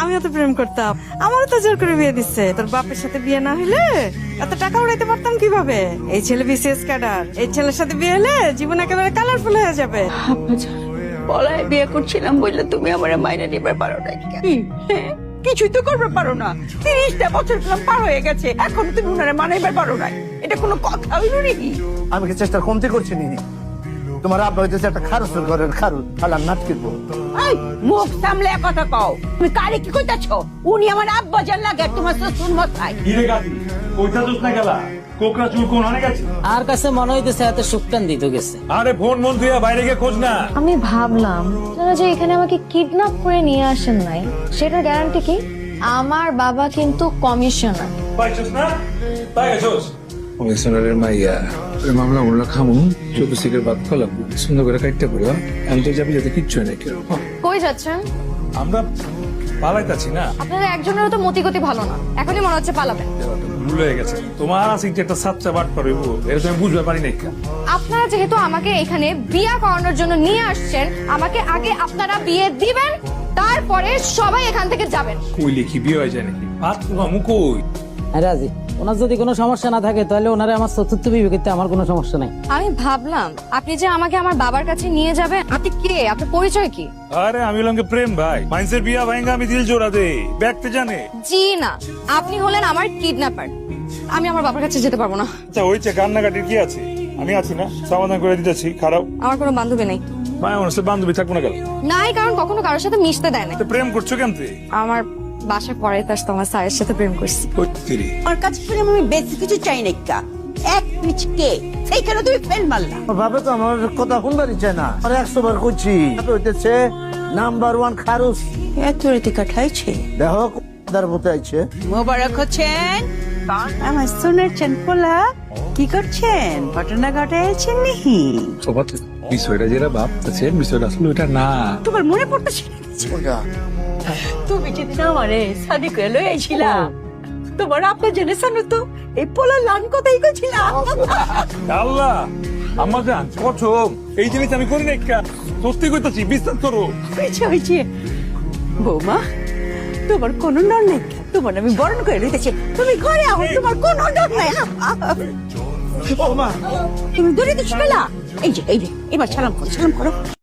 আমিও তো প্রেম করতাম, আমারও তো জোর করে বিয়ে দিচ্ছে। তোর বাপের সাথে বিয়ে না হলে এত টাকা উড়াইতে পারতাম কিভাবে? এই ছেলে বিসিএস ক্যাডার, এই ছেলের সাথে বিয়ে হলে জীবন একেবারে কালারফুল হয়ে যাবে। পলায় বিয়ে করছিলাম বললে তুমি আমার মাইনে নিবার পারো না কিছুই তো করবে পারো না। 30টা বছর পার হয়ে গেছে, এখন তুমি উনারে মানাইবার পারো না। এটা কোনো কথা হইল নাকি? আমি কি চেষ্টা কমতে করছি নি? তোমার আব্বা হইতেছে একটা খারুসের ঘরের খারু, ফালার নাটকের বউ। এই মুখ সামলে কথা কও। তুমি কারে কি কইতাছ? উনি আমার আব্বা জান লাগে, তোমার শ্বশুর মশাই। হিরে গাদি কইতা দোস না গেলা কোকরা চুল কোন হানে গেছে? আর কাছে মনে হইতেছে এত সুক্তান দিত গেছে। আরে ফোন মন তুই বাইরে গিয়ে খোঁজ না। আমি ভাবলাম আপনারা যে এখানে আমাকে কিডন্যাপ করে নিয়ে আসেন নাই, সেটার গ্যারান্টি কি? আমার বাবা কিন্তু কমিশনার। পাইছস না? পাই গেছস? কমিশনারের মাইয়া মামলা মোল্লা খামু চব্বিশের বাদ খোলাম সুন্দর করে কাটতে পড়ো। আমি তো যাবি যাতে কিচ্ছু নাই কেউ। কই যাচ্ছেন? আমরা পালাইতাছি না, আপনাদের একজনেরও তো মতিগতি ভালো না, এখনই মনে হচ্ছে পালাবেন। ভুল হয়ে গেছে। তোমার আছে একটা সাচ্চা বাট পারবে এটা তো আমি বুঝতে পারি না। আপনারা যেহেতু আমাকে এখানে বিয়ে করানোর জন্য নিয়ে আসছেন, আমাকে আগে আপনারা বিয়ে দিবেন, তারপরে সবাই এখান থেকে যাবেন। কই লিখি বিয়ে হয়ে যায় নাকি? ভাত মামু কই? হ্যাঁ রাজি, ওনার যদি কোনো সমস্যা না থাকে তাহলে ওনারে আমার চতুর্থ বিবেকিতে আমার কোনো সমস্যা নাই। আমি ভাবলাম আপনি যে আমাকে আমার বাবার কাছে নিয়ে যাবেন, আপনি কে? আপনার পরিচয় কি? আরে আমি লঙ্গে প্রেম ভাই, মাইন্সের বিয়া ভাইঙ্গা আমি দিল জোড়া দে ব্যাগতে জানে। জি না, আপনি হলেন আমার কিডন্যাপার। আমি আমার বাবার কাছে যেতে পারবো না। আচ্ছা ওইছে কান্নাকাটির কি আছে? আমি আছি না, সমাধান করে দিতেছি। খারাপ আমার কোনো বান্ধবী নেই। মায়ের মানুষের বান্ধবী থাকবো না কেন? নাই, কারণ কখনো কারোর সাথে মিশতে দেয় না। তো প্রেম করছো কেমতে? আমার বাসা পরে তার তোমার স্যারের সাথে প্রেম করছি। আমার কাছে প্রেম আমি বেশি কিছু চাই না। এক পিচকে সেইখানে তুমি ফেল মারলা। ওর বাবা তো আমার কথা শুনবার ইচ্ছে না, আর 100 বার কইছি। হইতেছে নাম্বার 1 খারুস। এত রেতে কাঠাইছে। দেখো দার মতো আইছে। মোবারক হচ্ছেন আমার সোনার চানপোলা। কি করছেন? ঘটনা ঘটাইছেন নাকি? সবাত বিষয়টা যেটা ভাবতেছে বিষয়টা আসলে ওইটা না। তোমার মনে পড়তেছে? তুমি যেদিন আমারে শাদি করে লই আইছিলা, তোমার আপনি জেনে জানো তো এই পোলা লান কোথায় গেছিলা? আল্লাহ আমার জান প্রথম এই জিনিস আমি করি না। সত্যি কইতাছি, বিশ্বাস করো। হয়েছে বৌমা, তোমার কোনো ডর নাই। তোমার আমি বরণ করে লইতেছি, তুমি ঘরে আও, তোমার কোনো ডর নাই। তুমি দূরে দিচ্ছ পেলা। এই যে এবার সালাম করো, সালাম করো।